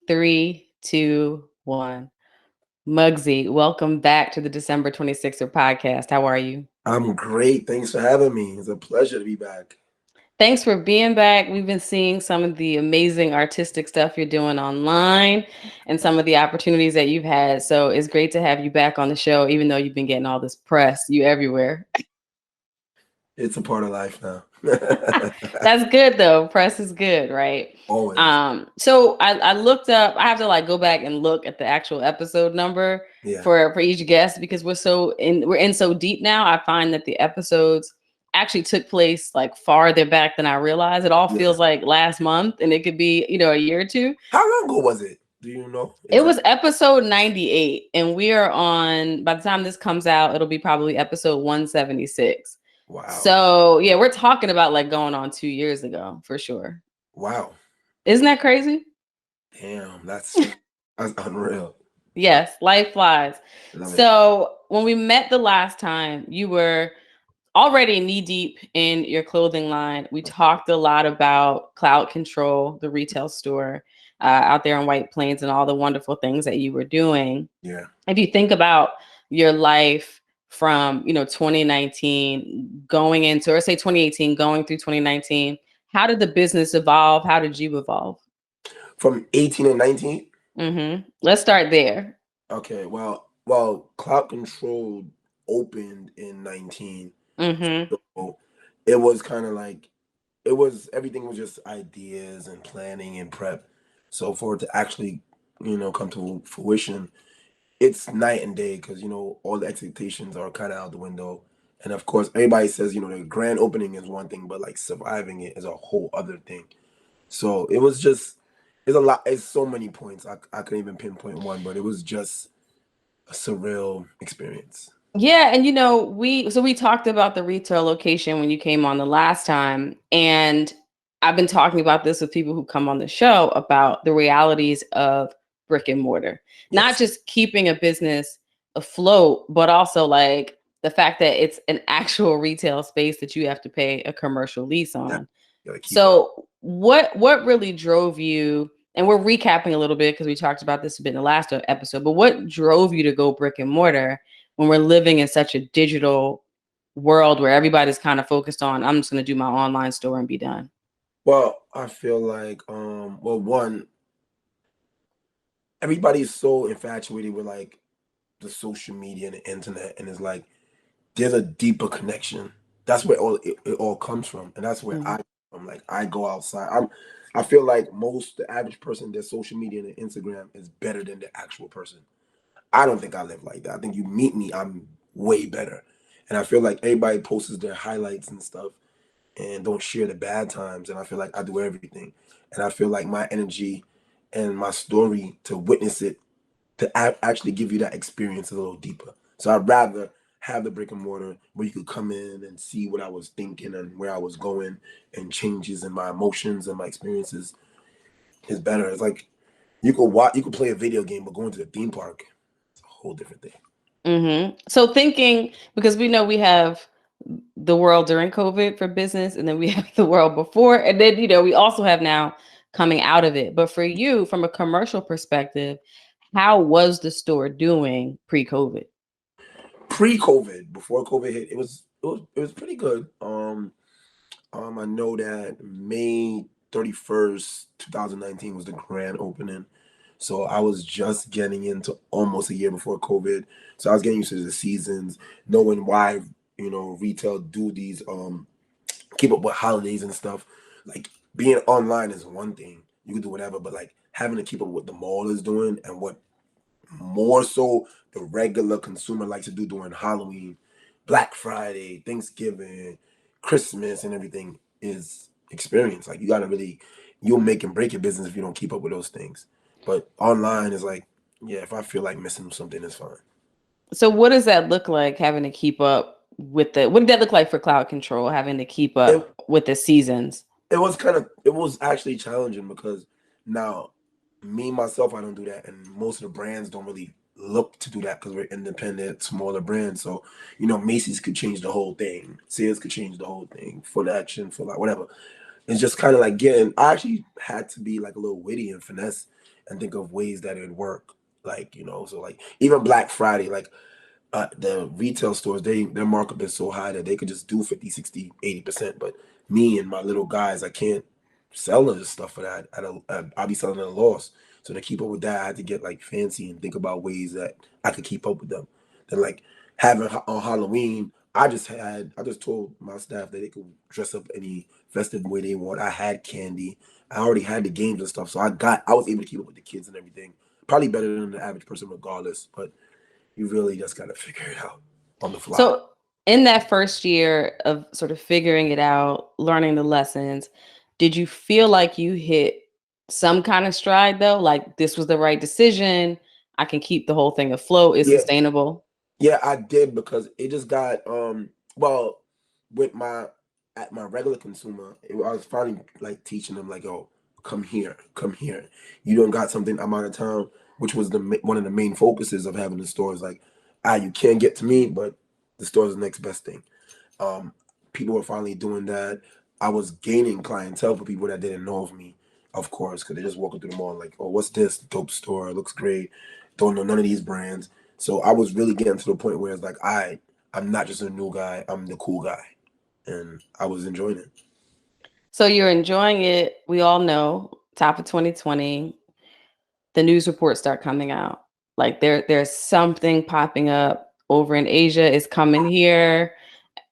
Three, two, one. Mugzy, welcome back to the December 26th podcast. How are you? I'm great. Thanks for having me. It's a pleasure to be back. Thanks for being back. We've been seeing some of the amazing artistic stuff you're doing online and some of the opportunities that you've had. So it's great to have you back on the show, even though you've been getting all this press. You everywhere. It's a part of life now. That's good though. Press is good, right? Always. So I looked up. I have to like go back and look at the actual episode number Yeah. for each guest because we're in so deep now. I find that the episodes actually took place like farther back than I realized. It all Yeah. feels like last month, and it could be a year or two. How long ago was it? Do you know It was exactly? episode 98, and we are on. By the time this comes out, it'll be probably episode 176. Wow. So yeah, we're talking about like going on 2 years ago for sure. Wow. Isn't that crazy? Damn. That's unreal. Yes, life flies. Love it. So when we met the last time, you were already knee deep in your clothing line. We talked a lot about Cloud Control, the retail store out there in White Plains, and all the wonderful things that you were doing. Yeah. If you think about your life from 2019 going into, or say 2018 going through 2019, how did the business evolve? How did you evolve? From 18 and 19? Let's start there. Okay. Well, Cloud Control opened in 19. Mm-hmm. So it was kind of like everything was just ideas and planning and prep. So for it to actually, come to fruition, it's night and day because all the expectations are kind of out the window. And of course, everybody says the grand opening is one thing, but like surviving it is a whole other thing. So it was just it's a lot. It's so many points. I couldn't even pinpoint one, but it was just a surreal experience. Yeah, and we talked about the retail location when you came on the last time, and I've been talking about this with people who come on the show about the realities of brick and mortar. Not Yes, just keeping a business afloat, but also like the fact that it's an actual retail space that you have to pay a commercial lease that on. gotta keep up. So, what really drove you, and we're recapping a little bit because we talked about this a bit in the last episode, but what drove you to go brick and mortar when we're living in such a digital world where everybody's kind of focused on, I'm just going to do my online store and be done? Well, I feel like one, everybody's so infatuated with like the social media and the internet, and it's like there's a deeper connection. That's where it all comes from, and that's where Mhm. I'm like I go outside. I feel like the average person, their social media and Instagram is better than the actual person. I don't think I live like that. I think you meet me, I'm way better, and I feel like everybody posts their highlights and stuff, and don't share the bad times. And I feel like I do everything, and I feel like my energy and my story to witness it to actually give you that experience a little deeper. So I'd rather have the brick and mortar where you could come in and see what I was thinking and where I was going and changes in my emotions and my experiences is better. It's like you could play a video game, but going to the theme park, it's a whole different thing. So thinking, because we know we have the world during COVID for business, and then we have the world before, and then we also have now coming out of it. But for you, from a commercial perspective, how was the store doing pre-COVID? Pre-COVID, before COVID hit, it was pretty good. I know that May 31st, 2019 was the grand opening. So I was just getting into almost a year before COVID. So I was getting used to the seasons, knowing why, retail do these keep up with holidays and stuff. Like being online is one thing. You can do whatever, but like having to keep up with what the mall is doing and what more so the regular consumer likes to do during Halloween, Black Friday, Thanksgiving, Christmas, and everything is experience. Like you'll make and break your business if you don't keep up with those things. But online is like, yeah, if I feel like missing something, it's fine. So what does that look like, having to keep up with what did that look like for Cloud Control, having to keep It up with the seasons? it was actually challenging because now me myself I don't do that, and most of the brands don't really look to do that because we're independent smaller brands. So Macy's could change the whole thing, Sears could change the whole thing, for action, for like whatever. It's just kind of like getting I actually had to be like a little witty and finesse and think of ways that it would work. Like, you know, so like even Black Friday, like the retail stores, their markup is so high that they could just do 50, 60, 80%. But me and my little guys, I can't sell this stuff for that. I'll be selling at a loss. So to keep up with that, I had to get like fancy and think about ways that I could keep up with them. Then like having on Halloween, I just told my staff that they could dress up any festive way they want. I had candy. I already had the games and stuff. So I was able to keep up with the kids and everything. Probably better than the average person regardless. But you really just gotta figure it out on the fly. So in that first year of sort of figuring it out, learning the lessons, did you feel like you hit some kind of stride though? Like this was the right decision. I can keep the whole thing afloat. It's Yeah, sustainable. yeah, I did because it just got well with my regular consumer, I was finally like teaching them like, oh, come here, come here. You don't got something. I'm out of town, which was one of the main focuses of having the stores. Like, you can't get to me, but the store is the next best thing. Um, People were finally doing that. I was gaining clientele for people that didn't know of me, of course, because they're just walking through the mall like, oh, what's this dope store? It looks great. Don't know none of these brands. So I was really getting to the point where it's like, I'm not just a new guy. I'm the cool guy, and I was enjoying it. So you're enjoying it. We all know, top of 2020, the news reports start coming out. Like there's something popping up over in Asia, is coming here.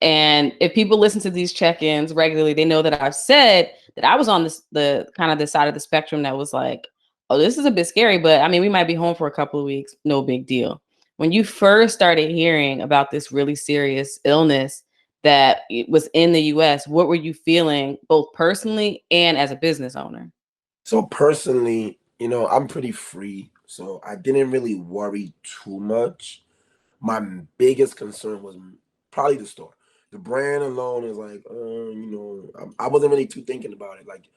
And if people listen to these check-ins regularly, they know that I've said that I was on the kind of the side of the spectrum that was like, oh, this is a bit scary, but I mean, we might be home for a couple of weeks, no big deal. When you first started hearing about this really serious illness that it was in the US, what were you feeling both personally and as a business owner? So personally, you know, I'm pretty free, so I didn't really worry too much. My biggest concern was probably the store. The brand alone is like, you know, I wasn't really too thinking about it. Like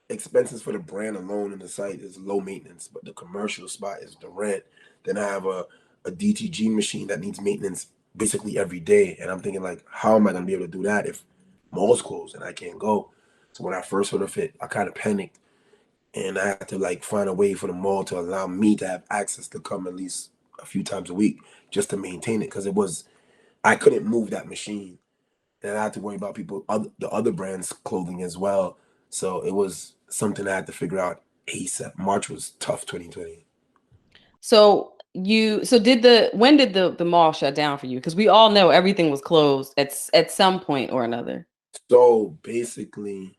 expenses for the brand alone in the site is low maintenance, but the commercial spot is the rent. Then I have a DTG machine that needs maintenance basically every day, and I'm thinking like, how am I gonna be able to do that if malls closed and I can't go? So when I first heard of it, I kind of panicked, and I had to like find a way for the mall to allow me to have access to come at least a few times a week just to maintain it because I couldn't move that machine, and I had to worry about the other brands' clothing as well. So it was something I had to figure out ASAP. March was tough, 2020. So did when did the mall shut down for you? Because we all know everything was closed at some point or another. So basically,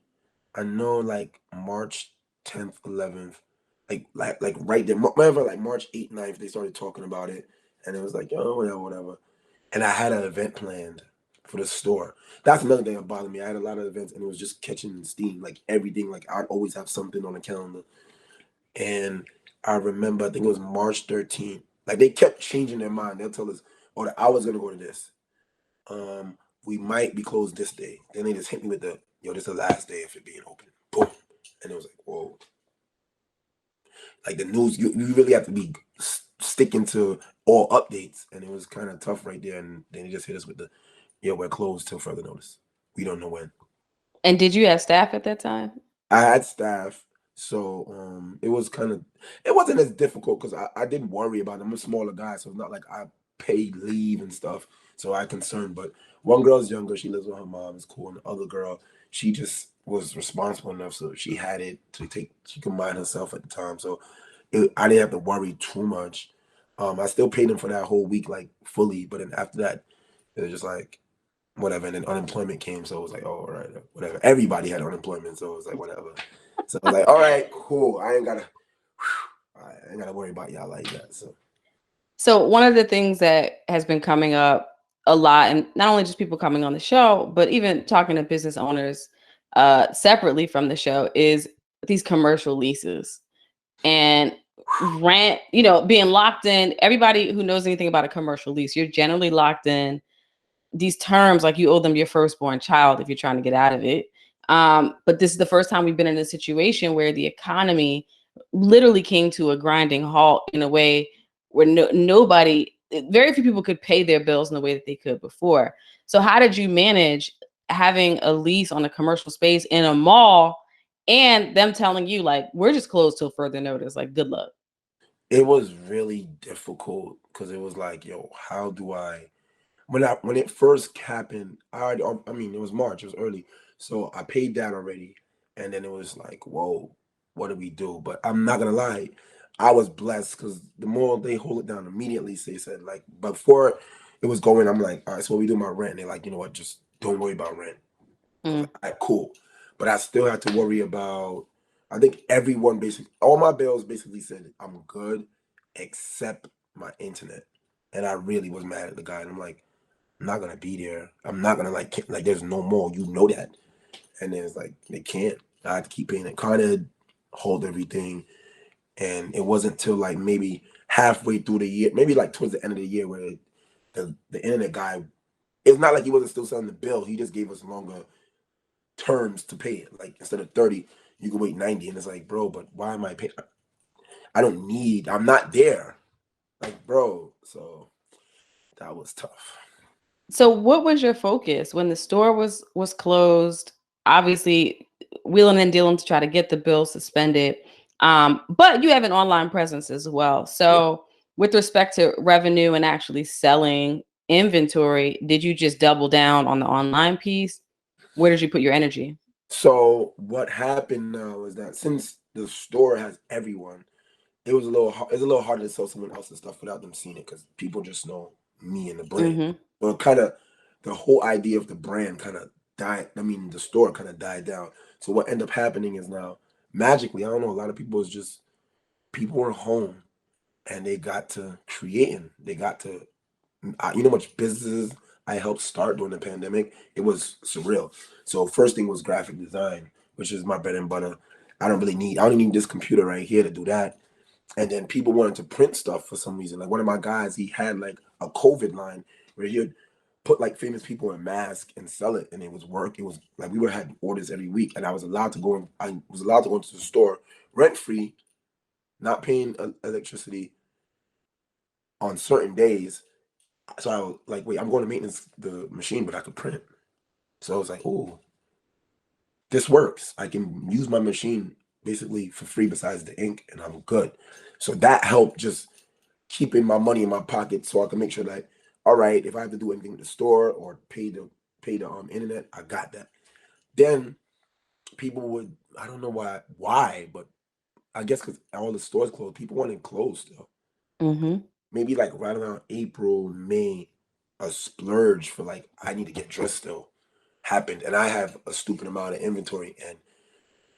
I know like March 10th, 11th, like right there, whenever like March 8th, 9th, they started talking about it, and it was like, oh, whatever, whatever. And I had an event planned for the store. That's another thing that bothered me. I had a lot of events, and it was just catching steam. Like everything, like I'd always have something on the calendar. And I remember, I think it was March 13th. Like they kept changing their mind. They'll tell us, "Oh, I was gonna go to this. We might be closed this day." Then they just hit me with the, "Yo, this is the last day of it being open." Boom, and it was like, whoa. Like the news, you really have to be sticking to all updates, and it was kind of tough right there. And then they just hit us with the, "Yeah, we're closed till further notice. We don't know when." And did you have staff at that time? I had staff, so it wasn't as difficult because I didn't worry about it. I'm a smaller guy, so it's not like I paid leave and stuff. So I concerned. But one girl's younger, she lives with her mom, it's cool. And the other girl, she just was responsible enough, so she had it to take. She could mind herself at the time, so I didn't have to worry too much. I still paid them for that whole week like fully, but then after that, it was just like whatever. And then unemployment came, so it was like, oh, all right, whatever. Everybody had unemployment, so it was like whatever. So I was like, all right, cool. I ain't gotta worry about y'all like that. So one of the things that has been coming up a lot, and not only just people coming on the show, but even talking to business owners separately from the show, is these commercial leases and rent, being locked in. Everybody who knows anything about a commercial lease, you're generally locked in these terms like you owe them your firstborn child if you're trying to get out of it. But this is the first time we've been in a situation where the economy literally came to a grinding halt in a way where very few people could pay their bills in the way that they could before. So how did you manage having a lease on a commercial space in a mall and them telling you like, we're just closed till further notice, like good luck. It was really difficult because it was like, yo, how do I when it first happened, I mean it was March, it was early. So I paid that already. And then it was like, whoa, what do we do? But I'm not gonna lie, I was blessed because the more they hold it down immediately, so they said like before it was going, I'm like, all right, so what we do my rent? And they're like, you know what, just don't worry about rent. I was Mm. like, all right, cool. But I still had to worry about I think everyone basically all my bills basically said I'm good except my internet. And I really was mad at the guy. And I'm like, I'm not gonna be there. I'm not gonna like. There's no more. You know that. And then it's like they can't. I had to keep paying it. Kind of hold everything. And it wasn't till like maybe halfway through the year, maybe like towards the end of the year, where the internet guy. It's not like he wasn't still selling the bill. He just gave us longer terms to pay it. Like instead of 30, you can wait 90. And it's like, bro, but why am I paying? I don't need. I'm not there. Like, bro. So that was tough. So what was your focus when the store was closed? Obviously, wheeling and dealing to try to get the bill suspended. But you have an online presence as well. Yeah. So with respect to revenue and actually selling inventory, did you just double down on the online piece? Where did you put your energy? So what happened now is that since the store has everyone, it's a little harder to sell someone else's stuff without them seeing it because people just know me and the brand. Hmm. So it kind of the whole idea of the brand kind of died. I mean, the store kind of died down. So what ended up happening is now magically, I don't know, a lot of people is just people were home and they got to creating. They got to you know how much businesses I helped start during the pandemic. It was surreal. So first thing was graphic design, which is my bread and butter. I don't need this computer right here to do that. And then people wanted to print stuff for some reason. Like one of my guys, he had like a COVID line where he would put like famous people in masks and sell it, and it was work. It was like we were having orders every week, and I was allowed to go into the store rent free, not paying electricity on certain days. So I was like, wait, I'm going to maintenance the machine, but I could print. So I was like, oh, this works. I can use my machine basically for free besides the ink, and I'm good. So that helped just keeping my money in my pocket so I can make sure that, all right, if I have to do anything at the store or pay the internet, I got that. Then people would I don't know why, but I guess because all the stores closed, people wanted clothes still. Hmm. Maybe like right around April, May, a splurge for like I need to get dressed still happened, and I have a stupid amount of inventory, and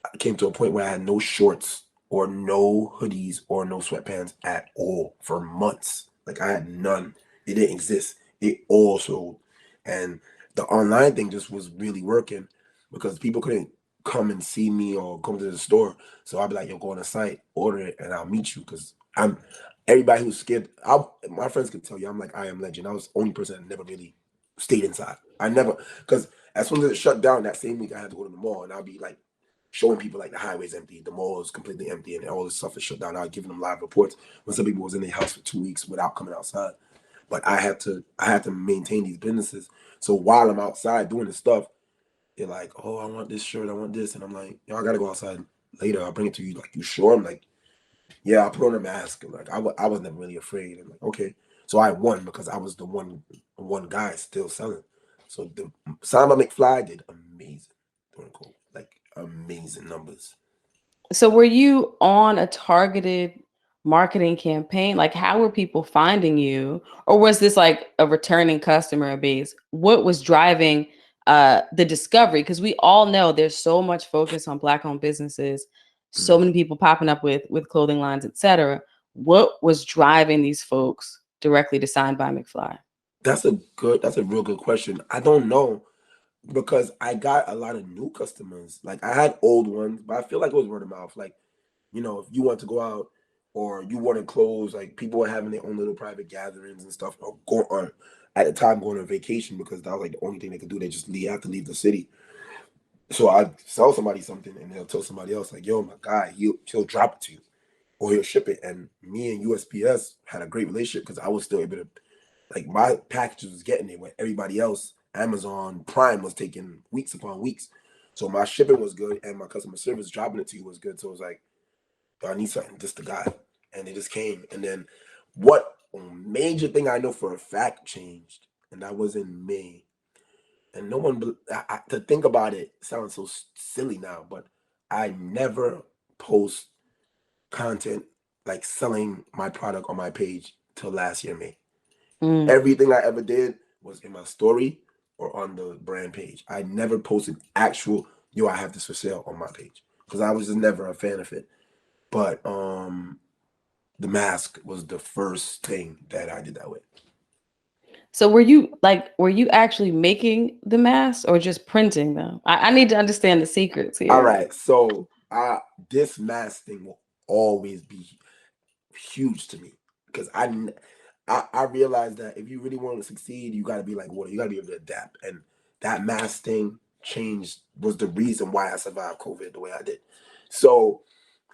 I came to a point where I had no shorts or no hoodies or no sweatpants at all for months. Like I had none. It didn't exist. It all sold. And the online thing just was really working because people couldn't come and see me or come to the store. So I'd be like, yo, go on the site, order it, and I'll meet you. Because I'm everybody who's scared. My friends can tell you, I'm like I am legend. I was the only person that never really stayed inside. I never because as soon as it shut down that same week, I had to go to the mall, and I'll be like showing people like the highway's empty, the mall is completely empty, and all this stuff is shut down. I was giving them live reports when some people was in their house for 2 weeks without coming outside. But I had to maintain these businesses. So while I'm outside doing this stuff, they're like, "Oh, I want this shirt, I want this," and I'm like, "Yo, I gotta go outside later. I'll bring it to you." Like, you sure? I'm like, "Yeah, I'll put on a mask." Like, I was never really afraid. I'm like, okay. So I won because I was the one guy still selling. So the Signbot McFly did amazing during COVID, like amazing numbers. So were you on a targeted marketing campaign? Like how were people finding you? Or was this like a returning customer base? What was driving the discovery? Because we all know there's so much focus on Black owned businesses, so Mhm. many people popping up with clothing lines, etc. What was driving these folks directly to Signed by McFly? That's a real good question. I don't know because I got a lot of new customers. Like I had old ones, but I feel like it was word of mouth. Like, you know, if you want to go out or you wanted clothes, like people were having their own little private gatherings and stuff, or go on at the time going on vacation because that was like the only thing they could do. They just have to leave the city. So I sell somebody something and they'll tell somebody else, like, yo, my guy, he'll drop it to you or he'll ship it. And me and USPS had a great relationship because I was still able to like my packages was getting there where everybody else, Amazon Prime was taking weeks upon weeks. So my shipping was good, and my customer service dropping it to you was good. So it was like, I need something, just the guy, and it just came. And then, what major thing I know for a fact changed, and that was in May. And no one, to think about it, sounds so silly now, but I never post content like selling my product on my page till last year May. Everything I ever did was in my story or on the brand page. I never posted actual, yo, I have this for sale on my page because I was just never a fan of it. But the mask was the first thing that I did that with. So were you actually making the masks or just printing them? I need to understand the secrets All here. right, so this mask thing will always be huge to me because I realized that if you really want to succeed, you got to be like water. You got to be able to adapt, and that mask thing changed was the reason why I survived COVID the way I did. So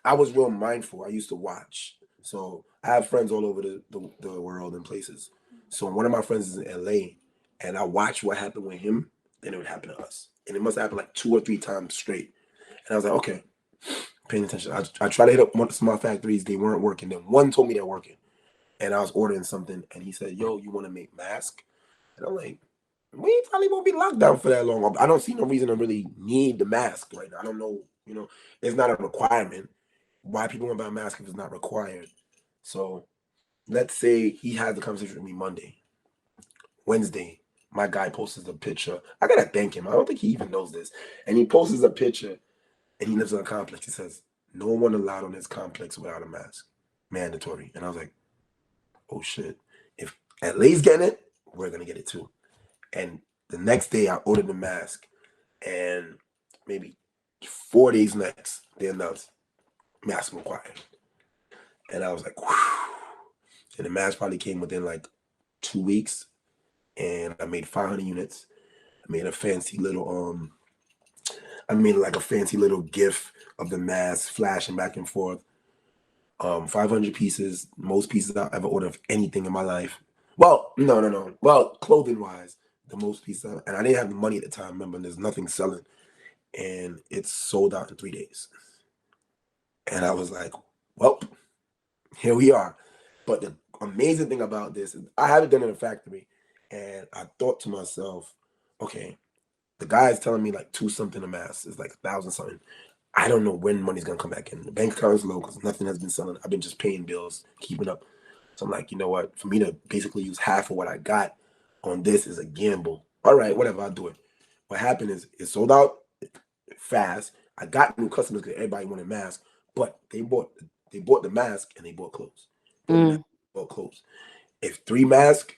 I was real mindful. I used to watch. So I have friends all over the world and places. So one of my friends is in LA, and I watched what happened with him, then it would happen to us. And it must happen like 2 or 3 times straight. And I was like, okay, paying attention. I tried to hit up some of my factories. They weren't working. Then one told me they're working. And I was ordering something, and he said, yo, you want to make masks? And I'm like, we probably won't be locked down for that long. I don't see no reason to really need the mask right now. I don't know, it's not a requirement. Why people want to buy a mask if it's not required? So let's say he has the conversation with me Monday. Wednesday, my guy posts a picture. I gotta thank him. I don't think he even knows this. And he posts a picture, and he lives in a complex. He says, no one allowed on this complex without a mask. Mandatory. And I was like, oh shit. If LA's getting it, we're gonna get it too. And the next day I ordered the mask, and maybe 4 days next, they announced mask required. And I was like, whew. And the mask probably came within like 2 weeks. And I made 500 units. I made a fancy little I made like a fancy little GIF of the mask flashing back and forth. 500 pieces, most pieces I've ever ordered of anything in my life. Well, no. Well, clothing wise, the most pieces, and I didn't have the money at the time. Remember, there's nothing selling, and it's sold out in 3 days. And I was like, well, here we are. But the amazing thing about this is I haven't done it in a factory, and I thought to myself, okay, the guy is telling me like 2 something a mask is like 1,000 something. I don't know when money's gonna come back in. The bank account is low because nothing has been selling. I've been just paying bills, keeping up. So I'm like, you know what? For me to basically use half of what I got on this is a gamble. All right, whatever, I'll do it. What happened is it sold out fast. I got new customers because everybody wanted masks, but they bought the mask and they bought clothes. Bought the mask, bought clothes. If 3 masks,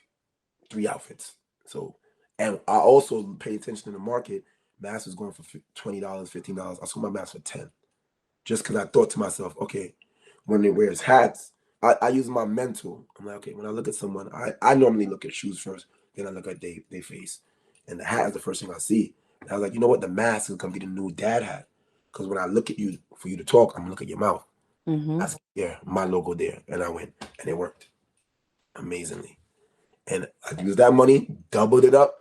3 outfits. So, and I also pay attention to the market. Mask was going for $20, $15. I sold my mask for 10, just because I thought to myself, okay, when they wears hats, I use my mental. I'm like, okay, when I look at someone, I normally look at shoes first, then I look at their face, and the hat is the first thing I see. And I was like, you know what, the mask is gonna be the new dad hat, because when I look at you for you to talk, I'm gonna look at your mouth. That's my logo there, and I went, and it worked amazingly. And I used that money, doubled it up.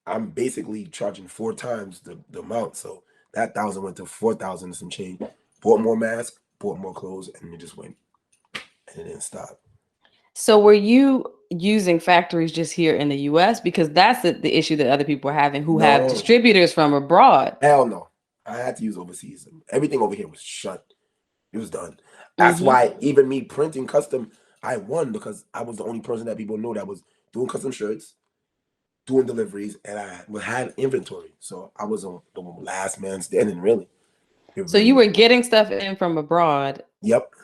I'm basically charging 4 times the amount. So that 1,000 went to 4,000 and some change. Bought more masks, bought more clothes, and it just went, and it didn't stop. So were you using factories just here in the US? Because that's the issue that other people are having who have No, distributors from abroad. hell no. I had to use overseas. Everything over here was shut. It was done. That's why even me printing custom, I won because I was the only person that people know that was doing custom shirts, doing deliveries, and I had inventory. So I was on the last man standing, really. It So really you was. were getting stuff in from abroad Yep.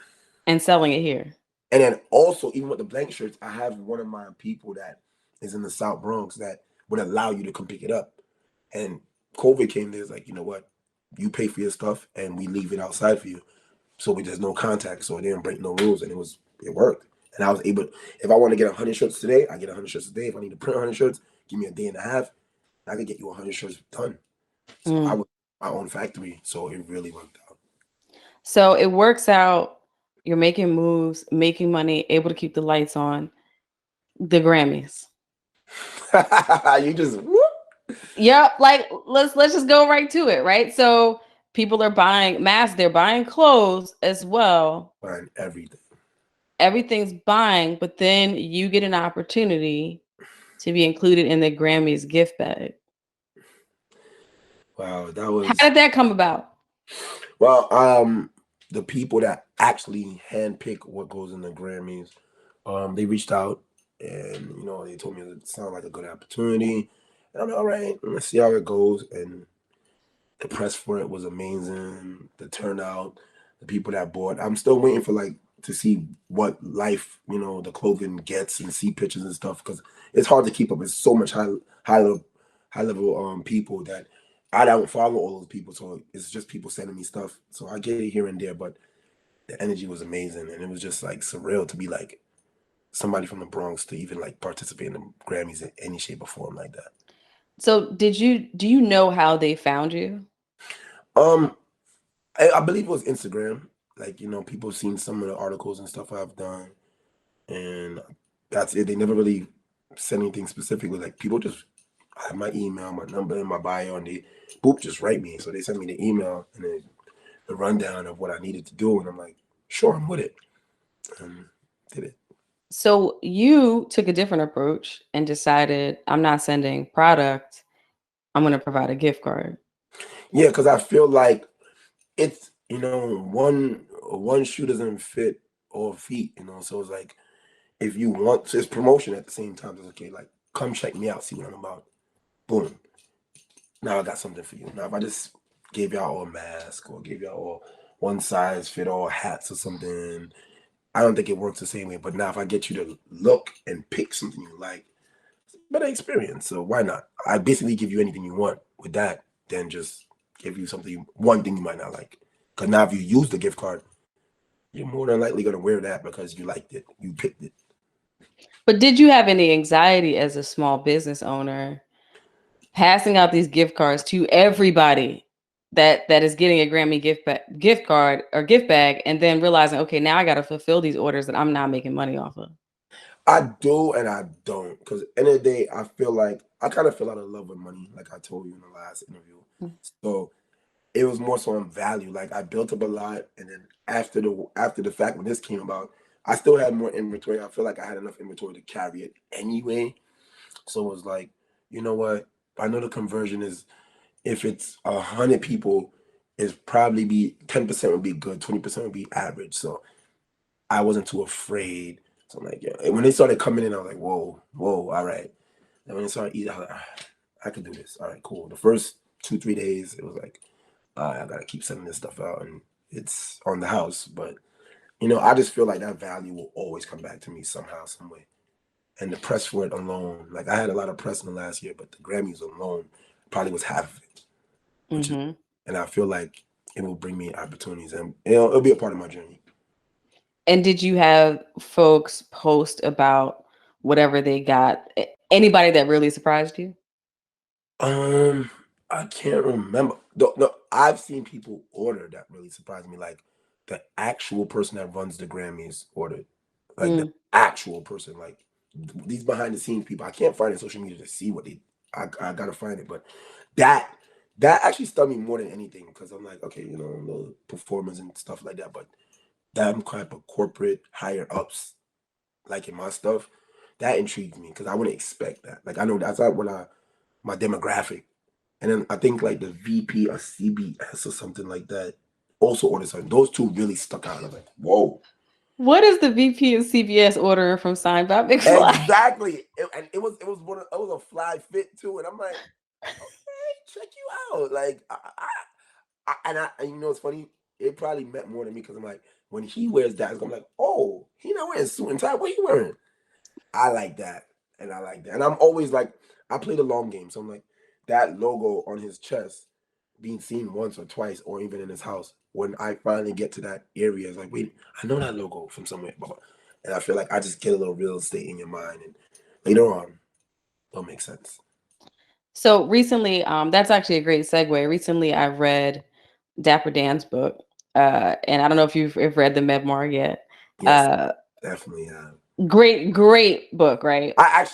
and selling it here. And then also, even with the blank shirts, I have one of my people that is in the South Bronx that would allow you to come pick it up. And COVID came there's like, you know what? You pay for your stuff and we leave it outside for you. So there's no contact. So it didn't break no rules and it worked. And I was able, if I want to get 100 shirts today, I get 100 shirts a day. If I need to print 100 shirts, give me a day and a half. I could get you 100 shirts done. So I was my own factory. So it really worked out. So it works out. You're making moves, making money, able to keep the lights on. The Grammys. You just whoop. Yep, like let's just go right to it, right? So people are buying masks, they're buying clothes as well. Buying everything. Everything's buying, but then you get an opportunity to be included in the Grammys gift bag. Wow, that How was did that come about? well. The people that actually handpick what goes in the Grammys, they reached out and they told me it sounded like a good opportunity, and I'm like, all right, let's see how it goes. And the press for it was amazing. The turnout, the people that bought. I'm still waiting for like to see what life the clothing gets and see pictures and stuff because it's hard to keep up. It's so much high level people that I don't follow all those people, so it's just people sending me stuff. So I get it here and there, but the energy was amazing and it was just like surreal to be like somebody from the Bronx to even like participate in the Grammys in any shape or form like that. So do you know how they found you? Um, I believe it was Instagram. Like, people seen some of the articles and stuff I've done, and that's it. They never really said anything specifically. Like, people just have my email, my number in my bio, and they boop just write me. So they sent me the email and then the rundown of what I needed to do, and I'm like, sure, I'm with it, and did it. So you took a different approach and decided I'm not sending product, I'm going to provide a gift card. Yeah, because I feel like it's one shoe doesn't fit all feet. So it's like if you want, so it's promotion at the same time. It's okay, like come check me out, see what I'm about. Boom. Now I got something for you. Now if I just gave y'all all a mask or gave y'all all one size fit all hats or something, I don't think it works the same way. But now if I get you to look and pick something you like, it's a better experience. So why not? I basically give you anything you want with that, then just give you one thing you might not like. Because now if you use the gift card, you're more than likely gonna wear that because you liked it, you picked it. But did you have any anxiety as a small business owner passing out these gift cards to everybody that is getting a Grammy gift card or gift bag and then realizing, okay, now I got to fulfill these orders that I'm not making money off of? I do and I don't. Because at the end of the day, I feel like I kind of fell out of love with money, like I told you in the last interview. So it was more so on value. Like I built up a lot, and then after the fact when this came about, I still had more inventory. I feel like I had enough inventory to carry it anyway. So it was like, you know what? I know the conversion is if it's 100 people, it's probably be 10% would be good, 20% would be average. So I wasn't too afraid. So I'm like, yeah. And when they started coming in, I was like, whoa, whoa, all right. And when they started eating, I was like, I can do this. All right, cool. The first 2, 3 days, it was like, all right, I gotta keep sending this stuff out, and it's on the house. But I just feel like that value will always come back to me somehow, some way. And the press for it alone, like I had a lot of press in the last year, but the Grammys alone probably was half of it, which is, Hmm. and I feel like it will bring me opportunities, and it'll be a part of my journey. And did you have folks post about whatever they got? Anybody that really surprised you? Um, I can't remember. No, I've seen people order that really surprised me. Like the actual person that runs the Grammys ordered, like the Mm. actual person. Like these behind the scenes people. I can't find it on social media to see what they. I gotta find it, but that that actually stunned me more than anything because I'm like, okay, the performers and stuff like that, but them type of corporate higher ups, like in my stuff, that intrigued me because I wouldn't expect that. Like I know that's not what I my demographic. And then I think like the VP or CBS or something like that also ordered something. Those two really stuck out. I'm like, whoa. What is the VP of CBS ordering from Signbot McFly? Exactly. And it was a fly fit too. And I'm like, okay, check you out. Like and you know it's funny? It probably meant more to me because I'm like, when he wears that, I'm like, oh, he not wearing suit and tie. What he wearing? I like that. And I like that. And I'm always like, I play the long game. So I'm like, that logo on his chest being seen once or twice or even in his house, when I finally get to that area, it's like, wait, I know that logo from somewhere. And I feel like I just get a little real estate in your mind. And later on, it'll make sense. So recently, that's actually a great segue. Recently, I read Dapper Dan's book, and I don't know if you've read the memoir yet. Yes, Uh, definitely. Great book, right? I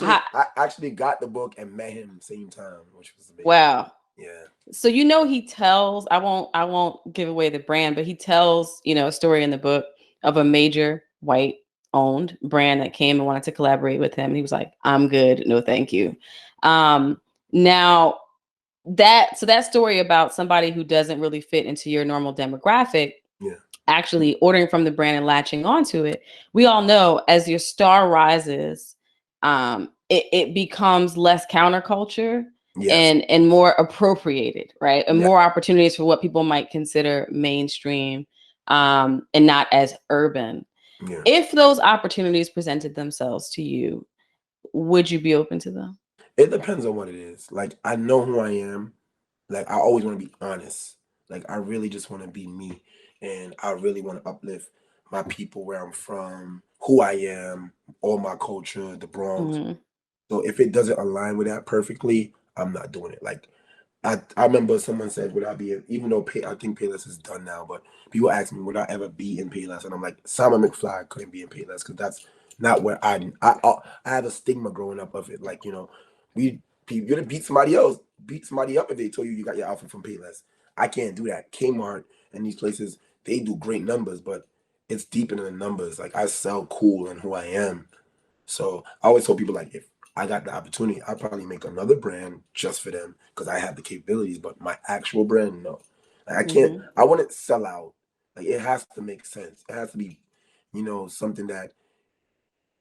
actually got the book and met him same time, which was amazing. Wow. Yeah. So he tells, I won't give away the brand, but he tells, a story in the book of a major white owned brand that came and wanted to collaborate with him. And he was like, I'm good. No, thank you. Now that story about somebody who doesn't really fit into your normal demographic, Yeah. actually ordering from the brand and latching onto it, we all know as your star rises, it becomes less counterculture Yes. and more appropriated, right? And Yeah. more opportunities for what people might consider mainstream, and not as urban. Yeah. If those opportunities presented themselves to you, would you be open to them? It depends on what it is. Like I know who I am. Like I always want to be honest. Like I really just want to be me, and I really want to uplift my people where I'm from, who I am, all my culture, the Bronx. Mm-hmm. So if it doesn't align with that perfectly, I'm not doing it. Like I remember someone said, would I be, even though I think Payless is done now, but people ask me, would I ever be in Payless? And I'm like, Simon McFly couldn't be in Payless because that's not where I had a stigma growing up of it. Like, you're gonna beat somebody up if they told you you got your outfit from Payless. I can't do that. Kmart and these places, they do great numbers, but it's deeper than the numbers. Like I sell cool and who I am. So I always told people like if I got the opportunity, I'd probably make another brand just for them because I have the capabilities. But my actual brand, no, like, I can't. Mm-hmm. I wouldn't sell out. Like it has to make sense. It has to be, something that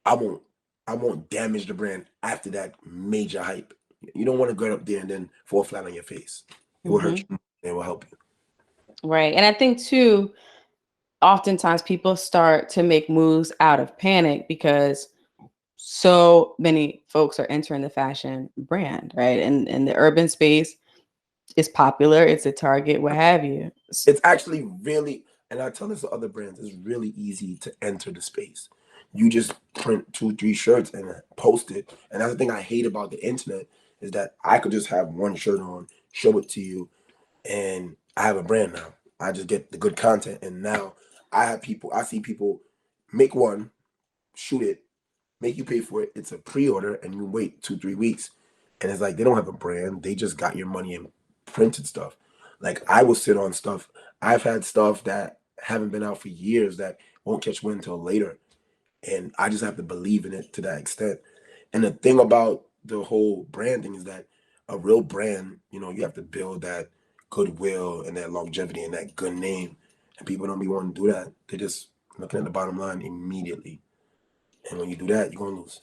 I won't. I won't damage the brand after that major hype. You don't want to go up there and then fall flat on your face. It will hurt Mm-hmm. you. It will help you. Right. And I think too, oftentimes people start to make moves out of panic because so many folks are entering the fashion brand, right? And the urban space is popular, it's a target, what have you. It's actually really, and I tell this to other brands, it's really easy to enter the space. You just print two, three shirts and post it. And that's the thing I hate about the internet is that I could just have one shirt on, show it to you, and I have a brand now. I just get the good content. And now I see people make one, shoot it, make you pay for it. It's a pre-order and you wait 2, 3 weeks. And it's like they don't have a brand. They just got your money and printed stuff. Like I will sit on stuff. I've had stuff that haven't been out for years that won't catch wind until later. And I just have to believe in it to that extent. And the thing about the whole branding is that a real brand, you have to build that goodwill and that longevity and that good name. And people don't be wanting to do that. They're just looking at the bottom line immediately. And when you do that, you're gonna lose.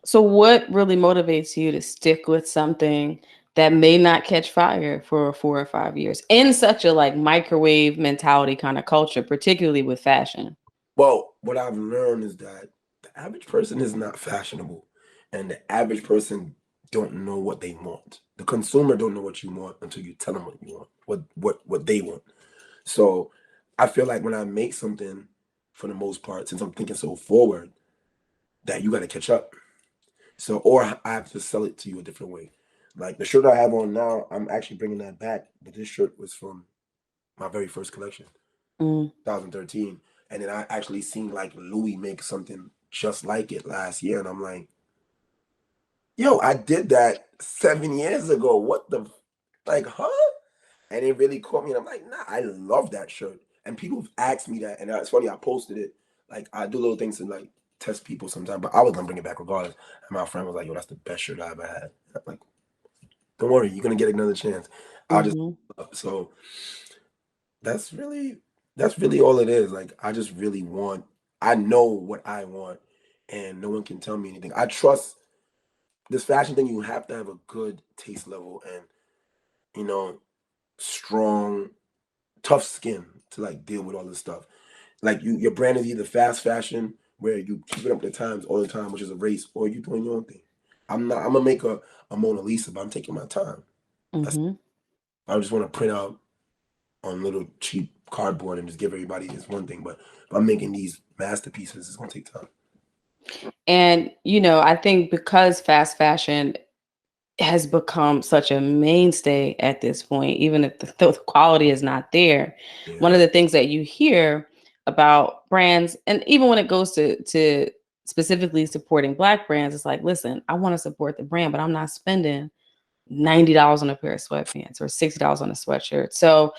So what really motivates you to stick with something that may not catch fire for 4 or 5 years in such a like microwave mentality kind of culture, particularly with fashion? Well, what I've learned is that the average person is not fashionable, and the average person don't know what they want. The consumer don't know what you want until you tell them what you want, what they want. So I feel like when I make something, for the most part, since I'm thinking so forward, that you got to catch up. So, or I have to sell it to you a different way. Like the shirt I have on now, I'm actually bringing that back. But this shirt was from my very first collection, Mm. 2013. And then I actually seen like Louis make something just like it last year. And I'm like, yo, I did that 7 years ago. What the, like, huh? And it really caught me. And I'm like, nah, I love that shirt. And people have asked me that. And it's funny, I posted it. Like, I do little things to like test people sometimes, but I was gonna bring it back regardless. And my friend was like, yo, that's the best shirt I ever had. And I'm like, don't worry, you're gonna get another chance. I'll just, Hmm. so that's really that's really all it is. Like I just really want I know what I want and no one can tell me anything. I trust this fashion thing, you have to have a good taste level and you know, strong, tough skin to like deal with all this stuff. Like your brand is either fast fashion where you keep it up to times all the time, which is a race, or you doing your own thing. I'm gonna make a Mona Lisa, but I'm taking my time. That's Hmm. I just want to print out on little cheap cardboard and just give everybody this one thing. But if I'm making these masterpieces, it's gonna take time. And I think because fast fashion has become such a mainstay at this point, even if the quality is not there. One Yeah. of the things that you hear about brands, and even when it goes to specifically supporting Black brands, it's like, listen, I want to support the brand, but I'm not spending $90 on a pair of sweatpants or $60 on a sweatshirt. So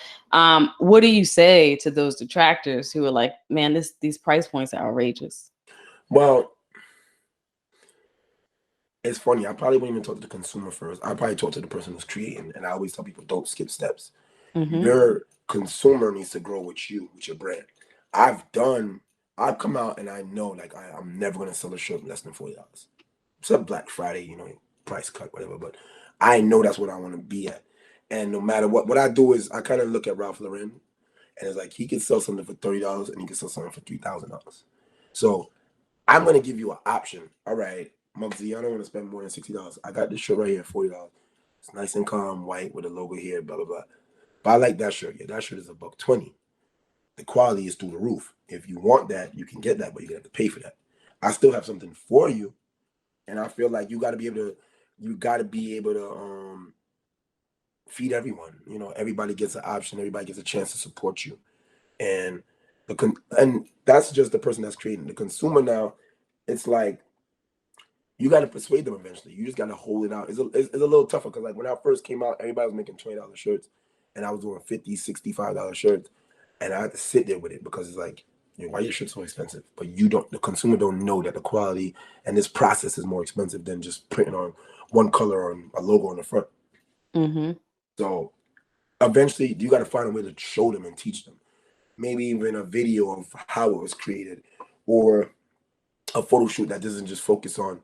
what do you say to those detractors who are like, man, these price points are outrageous? Well, it's funny. I probably wouldn't even talk to the consumer first. I probably talk to the person who's creating. And I always tell people, don't skip steps. Mm-hmm. Your consumer needs to grow with you, with your brand. I've come out and I know like I'm never gonna sell a shirt less than $40. Except Black Friday, you know, price cut, whatever. But I know that's what I want to be at. And no matter what I do is I kind of look at Ralph Lauren and it's like he can sell something for $30 and he can sell something for $3,000. So I'm gonna give you an option. All right, Mugzy, I don't want to spend more than $60. I got this shirt right here, $40. It's nice and calm, white with a logo here, blah blah blah. But I like that shirt. Yeah, that shirt is $120. The quality is through the roof. If you want that, you can get that, but you're gonna have to pay for that. I still have something for you, and I feel like you got to be able to feed everyone. You know, everybody gets an option. Everybody gets a chance to support you, and and that's just the person that's creating the consumer. Now, it's like you got to persuade them eventually. You just got to hold it out. It's a little tougher because like when I first came out, everybody was making $20 shirts, and I was doing $50, $65 shirts, and I had to sit there with it because it's like, you know, why your shit so expensive? But the consumer don't know that the quality and this process is more expensive than just printing on one color or a logo on the front. Mm-hmm. So eventually you got to find a way to show them and teach them. Maybe even a video of how it was created or a photo shoot that doesn't just focus on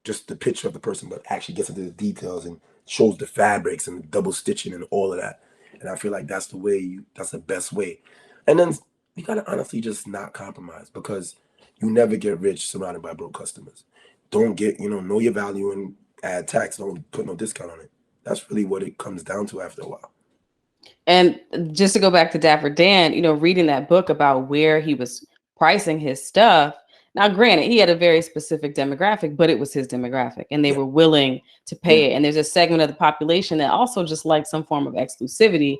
just the picture of the person, but actually gets into the details and shows the fabrics and the double stitching and all of that. And I feel like that's the best way. And then you gotta honestly just not compromise because you never get rich surrounded by broke customers. Don't know your value and add tax. Don't put no discount on it. That's really what it comes down to after a while. And just to go back to Dapper Dan, reading that book about where he was pricing his stuff. Now, granted, he had a very specific demographic, but it was his demographic and they were willing to pay it. And there's a segment of the population that also just likes some form of exclusivity.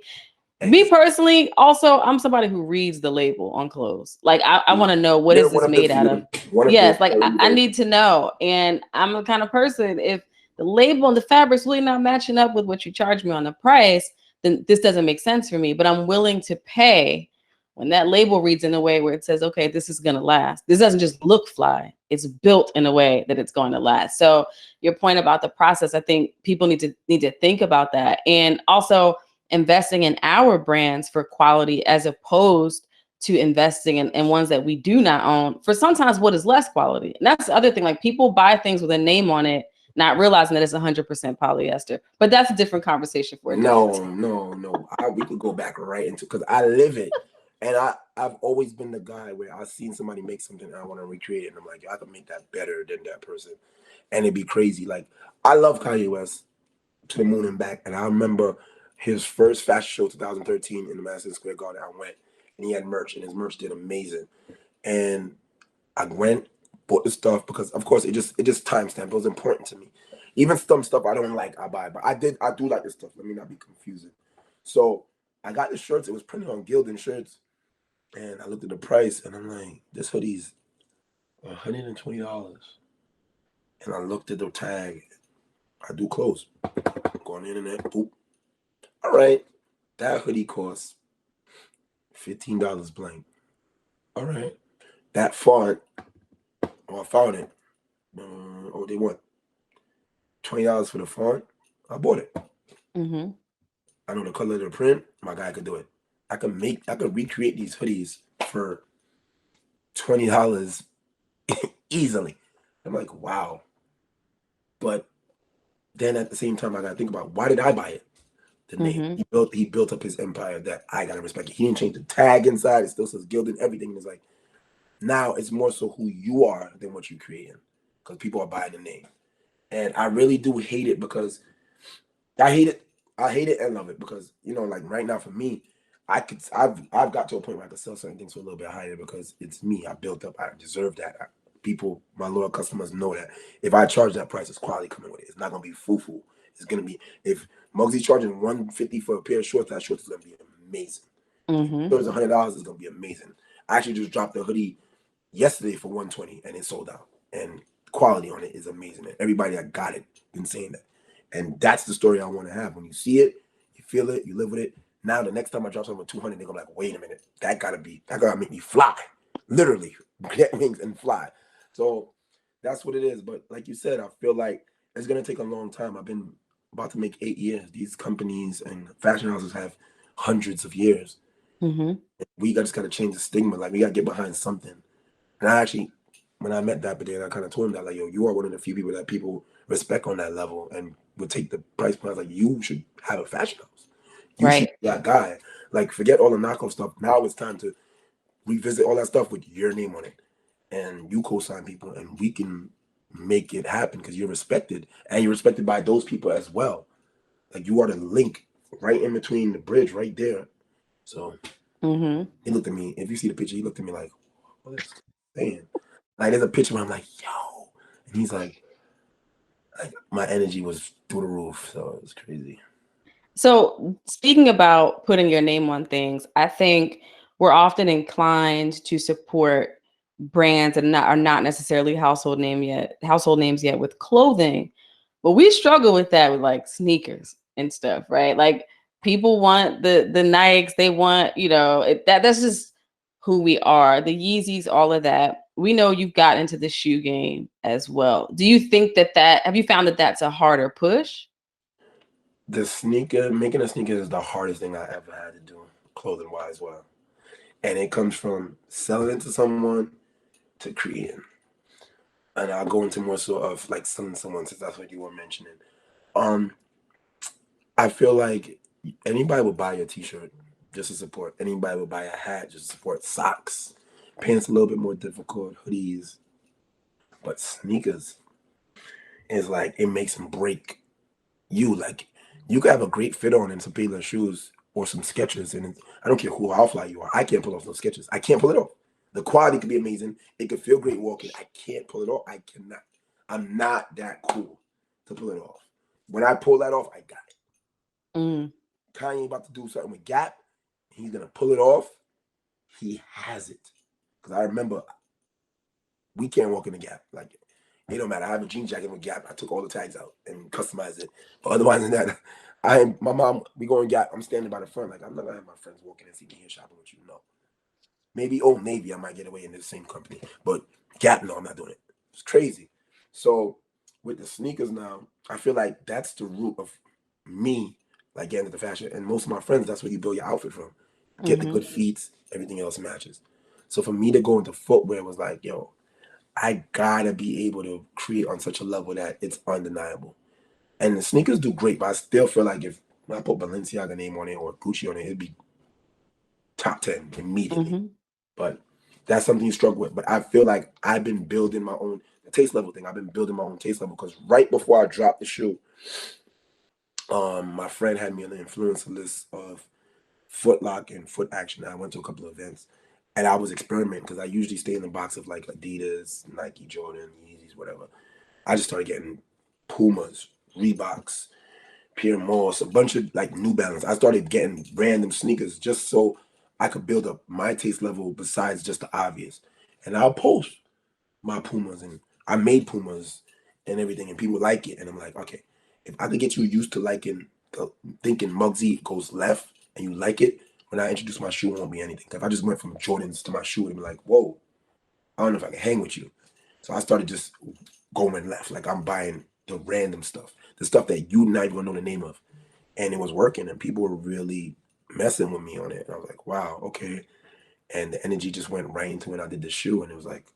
Me personally, also, I'm somebody who reads the label on clothes. Like, I want to know what is this made out of? Yes, like I need to know. And I'm the kind of person, if the label and the fabric's really not matching up with what you charge me on the price, then this doesn't make sense for me. But I'm willing to pay when that label reads in a way where it says, okay, this is going to last. This doesn't just look fly. It's built in a way that it's going to last. So your point about the process, I think people need to think about that. And also investing in our brands for quality as opposed to investing in ones that we do not own for sometimes what is less quality. And that's the other thing. Like, people buy things with a name on it, not realizing that it's 100% polyester. But that's a different conversation for a different No. We could go back right into, because I live it. And I've always been the guy where I've seen somebody make something and I want to recreate it. And I'm like, I can make that better than that person. And it'd be crazy. Like, I love Kanye West to the moon and back. And I remember his first fashion show, 2013, in the Madison Square Garden. I went and he had merch, and his merch did amazing. And I went, bought the stuff because, of course, it just timestamped. It was important to me. Even some stuff I don't like, I buy. But I do like this stuff. Let me not be confusing. So I got the shirts. It was printed on Gildan shirts. And I looked at the price, and I'm like, this hoodie's $120. And I looked at the tag. I do clothes. Go on the internet. Boop. All right. That hoodie costs $15 blank. All right. That font, I found it. They want $20 for the font. I bought it. Mm-hmm. I know the color of the print. My guy could do it. I could recreate these hoodies for $20 easily. I'm like, wow. But then at the same time, I gotta think about, why did I buy it? The name. He built up his empire that I gotta respect it. He didn't change the tag inside. It still says Gildan. Everything is like, now it's more so who you are than what you're creating, because people are buying the name. And I really do hate it, because I hate it and love it, because, like right now for me, I've got to a point where I can sell certain things for a little bit higher because it's me. I built up. I deserve that. People, my loyal customers know that if I charge that price, it's quality coming with it. It's not gonna be foo-foo. It's gonna be, if Mugsy's charging $150 for a pair of shorts, that shorts is gonna be amazing. If it's $100, it's gonna be amazing. I actually just dropped a hoodie yesterday for 120 and it sold out. And quality on it is amazing. And everybody that got it been saying that. And that's the story I want to have. When you see it, you feel it, you live with it. Now the next time I drop something with 200, they're gonna be like, wait a minute, that gotta make me fly. Literally, get wings and fly. So that's what it is. But like you said, I feel like it's gonna take a long time. I've been about to make 8 years. These companies and fashion houses have hundreds of years. Mm-hmm. We just gotta change the stigma. Like we gotta get behind something. And I actually, when I met Dapper Dan, I kind of told him that, like, yo, you are one of the few people that people respect on that level and would take the price point. I was like, you should have a fashion house. You should Right. be that guy. Like, forget all the knockoff stuff. Now it's time to revisit all that stuff with your name on it. And you co-sign people, and we can make it happen because you're respected, and you're respected by those people as well. Like, you are the link right in between the bridge right there. So Mm-hmm. he looked at me. If you see the picture, he looked at me like, what is saying? Like, there's a picture where I'm like, yo. And he's like, my energy was through the roof. So it was crazy. So, speaking about putting your name on things, I think we're often inclined to support brands that are not necessarily household names yet with clothing. But we struggle with that with like sneakers and stuff, right? Like people want the Nikes, they want, that's just who we are. The Yeezys, all of that. We know you've got into the shoe game as well. Do you think that have you found that that's a harder push? Making a sneaker is the hardest thing I ever had to do, clothing wise. Well, and it comes from selling it to someone to creating. And I'll go into more so of like selling someone since that's what you were mentioning. Um, I feel like anybody will buy your t-shirt just to support. Anybody will buy a hat just to support. Socks, pants a little bit more difficult, hoodies, but sneakers is like it makes them break you. Like you could have a great fit on and some Payless shoes or some Skechers, and I don't care how fly you are. I can't pull off those Skechers. I can't pull it off. The quality could be amazing. It could feel great walking. I can't pull it off. I cannot. I'm not that cool to pull it off. When I pull that off, I got it. Mm. Kanye about to do something with Gap. He's gonna pull it off. He has it. Because I remember we can't walk in the Gap. Like it don't matter. I have a jean jacket with Gap. I took all the tags out and customized it. But otherwise than that, my mom, we go in Gap. I'm standing by the front. Like I'm not gonna have my friends walking and see me here shopping with you. No. Maybe Old Navy, I might get away in the same company. But Gap, no, I'm not doing it. It's crazy. So with the sneakers now, I feel like that's the root of me like getting into fashion. And most of my friends, that's where you build your outfit from. Get the Mm-hmm. good feet, everything else matches. So for me to go into footwear was like, yo, I gotta be able to create on such a level that it's undeniable. And the sneakers do great, but I still feel like if I put Balenciaga name on it or Gucci on it, it'd be top 10 immediately. Mm-hmm. But that's something you struggle with. But I feel like I've been building my own taste level thing. I've been building my own taste level because right before I dropped the shoe, my friend had me on the influencer list of Foot Lock and Foot Action. I went to a couple of events and I was experimenting because I usually stay in the box of like Adidas, Nike, Jordan, Yeezys, whatever. I just started getting Pumas, Reeboks, Pierre Moss, a bunch of like New Balance. I started getting random sneakers just so I could build up my taste level besides just the obvious. And I'll post my Pumas and I made Pumas and everything and people like it. And I'm like, okay, if I could get you used to liking thinking Mugzy goes left and you like it, when I introduce my shoe, it won't be anything. If I just went from Jordans to my shoe, it'd be like, whoa, I don't know if I can hang with you. So I started just going left. Like I'm buying the random stuff, the stuff that you not even know the name of. And it was working and people were really messing with me on it. And I was like, wow, okay. And the energy just went right into when I did the shoe. And it was like,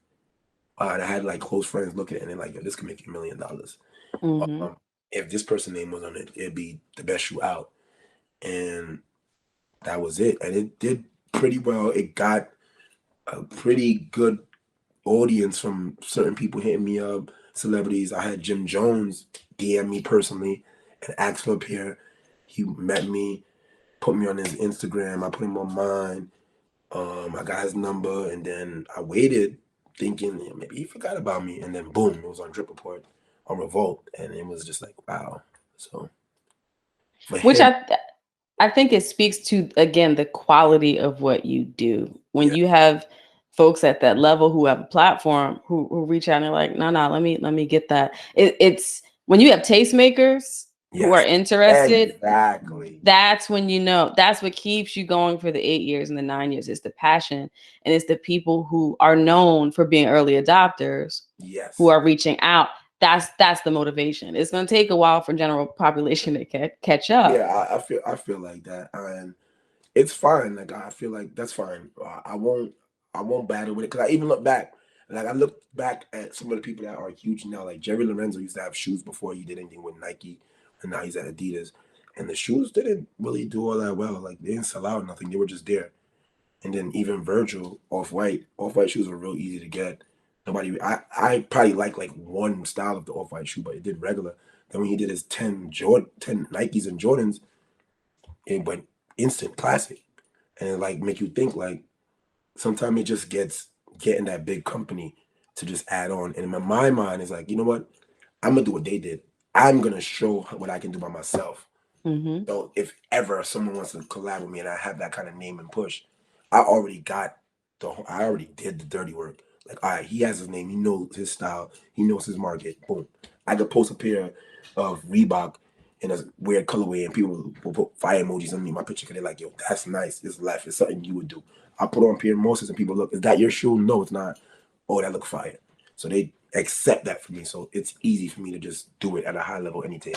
and I had like close friends looking at it and they're like, yo, this could make you $1 million. Mm-hmm. If this person name was on it, it'd be the best shoe out. And that was it. And it did pretty well. It got a pretty good audience from certain people hitting me up, celebrities. I had Jim Jones DM me personally and ask for a pair. He met me, put me on his Instagram. I put him on mine. I got his number, and then I waited, thinking yeah, maybe he forgot about me. And then boom, it was on Drip Report on Revolt, and it was just like wow. So for Which him, I think it speaks to again the quality of what you do. When yeah, you have folks at that level who have a platform who reach out and they're like, no, let me get that. It's when you have tastemakers who are Yes, interested, exactly. that's when you know that's what keeps you going for the 8 years and the 9 years. It's the passion, and it's the people who are known for being early adopters who Yes. are reaching out. That's the motivation. It's going to take a while for general population to catch up. Yeah, I feel like that, and it's fine. Like I feel like that's fine. I won't battle with it because I even look back. Like I look back at some of the people that are huge now. Like Jerry Lorenzo used to have shoes before he did anything with Nike, and now he's at Adidas. And the shoes didn't really do all that well. Like they didn't sell out nothing. They were just there. And then even Virgil off white shoes were real easy to get. Nobody, I probably like one style of the off white shoe, but it did regular. Then when he did his 10 Nikes and Jordans, it went instant classic, and it like make you think like sometimes it just gets getting that big company to just add on. And in my mind, it's like, you know what? I'm gonna do what they did. I'm gonna show what I can do by myself. Mm-hmm. So if ever someone wants to collab with me and I have that kind of name and push, I already did the dirty work. Like, all right, he has his name, he knows his style, he knows his market. Boom. I could post a pair of Reebok in a weird colorway and people will put fire emojis underneath my picture because they're like, yo, that's nice. It's left. It's something you would do. I put on Pierre Moses and people look, is that your shoe? No, it's not. Oh, that look fire. So they accept that from me. So it's easy for me to just do it at a high level anytime.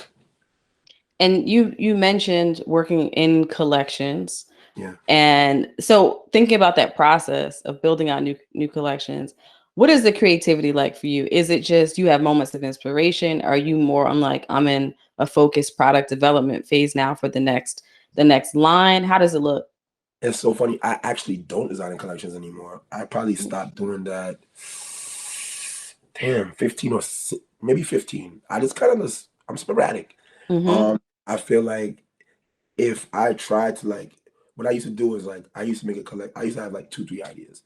And you mentioned working in collections. Yeah. And so thinking about that process of building out new collections, what is the creativity like for you? Is it just you have moments of inspiration? Are you more on like I'm in a focused product development phase now for the next line? How does it look? It's so funny. I actually don't design in collections anymore. I probably stopped doing that. Damn, 15 or maybe 15. I just kind of just, I'm sporadic. Mm-hmm. I feel like if I tried to like, what I used to do is like, I used to make a collect. I used to have like two, three ideas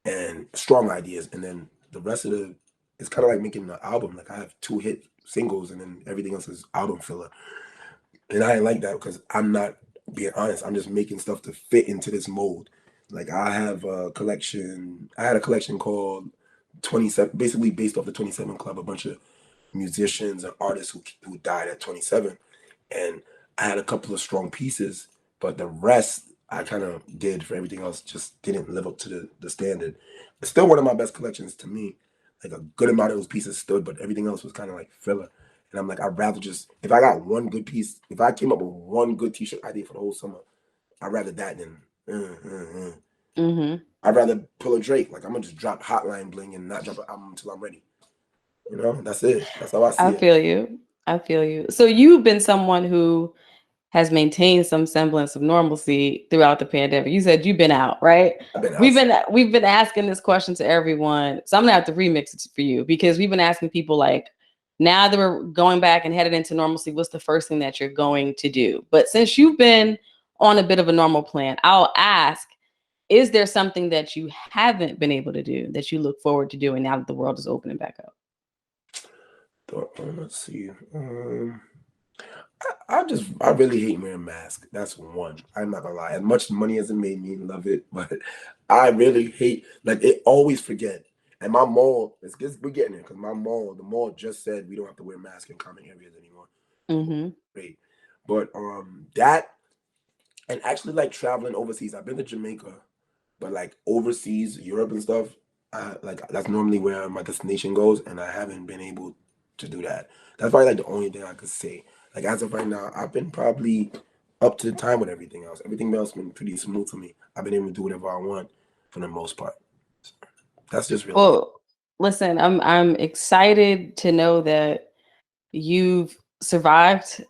and strong ideas, and then the rest of the, it's kind of like making an album. Like I have two hit singles, and then everything else is album filler. And I ain't like that because I'm not being honest. I'm just making stuff to fit into this mold. Like I have a collection. I had a collection called 27, basically based off the 27 Club, a bunch of musicians and artists who died at 27. And I had a couple of strong pieces, but the rest I kind of did for everything else just didn't live up to the standard. It's still one of my best collections to me. Like a good amount of those pieces stood, but everything else was kind of like filler. And I'm like, I'd rather just, if I got one good piece, if I came up with one good t-shirt idea for the whole summer, I'd rather that than, Mm-hmm. I'd rather pull a Drake. Like I'm gonna just drop Hotline Bling and not drop an album until I'm ready. That's it. That's how I I see it. feel you. I feel you. So you've been someone who has maintained some semblance of normalcy throughout the pandemic. You said you've been out, right? I've been We've outside. been we've been asking this question to everyone. So I'm gonna have to remix it for you because we've been asking people like, now that we're going back and headed into normalcy, what's the first thing that you're going to do? But since you've been on a bit of a normal plan, I'll ask, is there something that you haven't been able to do that you look forward to doing now that the world is opening back up? Let's see. I really hate wearing masks. That's one. I'm not gonna lie. As much money as it made me love it, but I really hate like it always forget. And my mall, we're getting there because the mall just said we don't have to wear masks in common areas anymore. Mm-hmm. Great. But that and actually like traveling overseas. I've been to Jamaica, but like overseas, Europe and stuff, like that's normally where my destination goes, and I haven't been able to do that. That's probably like the only thing I could say. Like as of right now, I've been probably up to the time with everything else. Everything else been pretty smooth for me. I've been able to do whatever I want for the most part. So that's just really it. Well, listen, I'm excited to know that you've survived.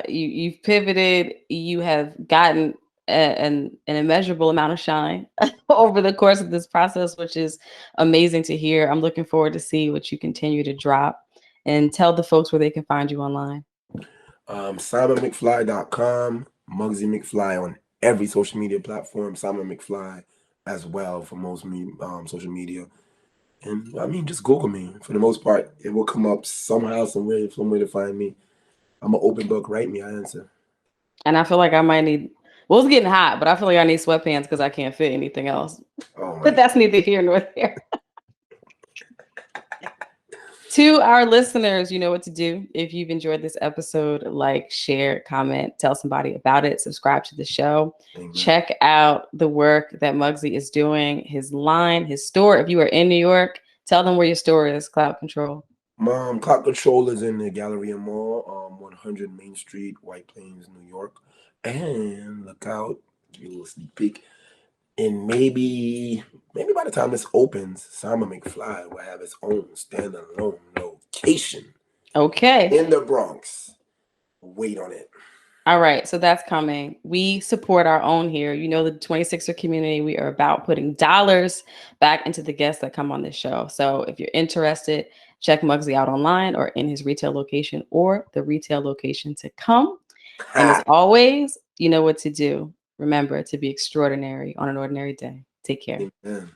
You've pivoted. You have gotten an immeasurable amount of shine over the course of this process, which is amazing to hear. I'm looking forward to see what you continue to drop, and tell the folks where they can find you online. SimonMcFly.com, Mugzy McFly on every social media platform. Simon McFly as well for most social media. And I mean, just Google me. For the most part, it will come up somehow, some way to find me. I'm an open book. Write me, I answer. And I feel like I might need Well, it's getting hot, but I feel like I need sweatpants because I can't fit anything else. Oh my But that's God. neither here nor there. To our listeners, you know what to do. If you've enjoyed this episode, like, share, comment, tell somebody about it, subscribe to the show. Amen. Check out the work that Mugzy is doing, his line, his store. If you are in New York, tell them where your store is, Cloud Control. Mom, Clock Control is in the Galleria Mall, 100 Main Street, White Plains, New York. And look out, give you a little sneak peek. And maybe by the time this opens, Simon McFly will have his own standalone location Okay. in the Bronx. Wait on it. All right, so that's coming. We support our own here. You know, the 26er community, we are about putting dollars back into the guests that come on this show. So if you're interested, check Mugzy out online or in his retail location or the retail location to come. And as always, you know what to do. Remember to be extraordinary on an ordinary day. Take care. Amen.